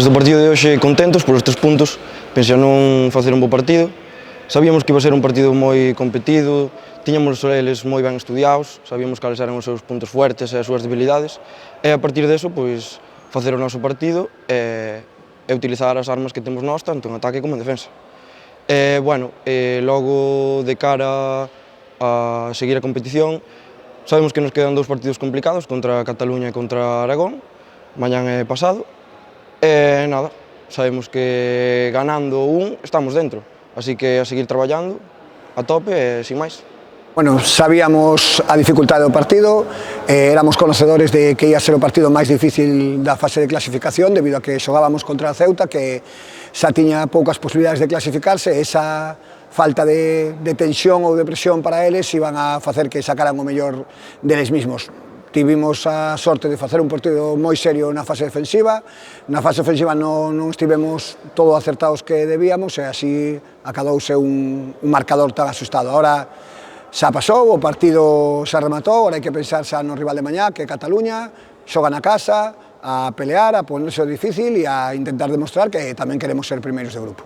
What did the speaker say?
Desde o partido de hoxe contentos por os 3 puntos, pensei non facer un bo partido. Sabíamos que iba a ser un partido moi competido, tiñamos eles moi ben estudiados, sabíamos cales eran os seus puntos fuertes e as súas debilidades, e a partir deso, pois, facer o noso partido e utilizar as armas que temos nós, tanto en ataque como en defensa. Logo, de cara a seguir a competición, sabemos que nos quedan 2 partidos complicados, contra Cataluña e contra Aragón, mañán e pasado. Nada, sabemos que ganando un estamos dentro, así que a seguir traballando a tope e sin máis. Bueno, sabíamos a dificultade do partido, éramos conocedores de que ia ser o partido máis difícil da fase de clasificación debido a que xogábamos contra a Ceuta, que xa tiña poucas posibilidades de clasificarse, esa falta de tensión ou de presión para eles iban a facer que sacaran o mellor deles mismos. Tivemos a sorte de facer un partido moi serio na fase defensiva. Na fase ofensiva non estivemos todo acertados que debíamos e así acadouse un marcador tan asustado. Ahora xa pasou, o partido xa rematou, ahora hai que pensar xa no rival de mañá, que é Cataluña, xoga na casa, a pelear, a ponerse difícil e a intentar demostrar que tamén queremos ser primeiros de grupo.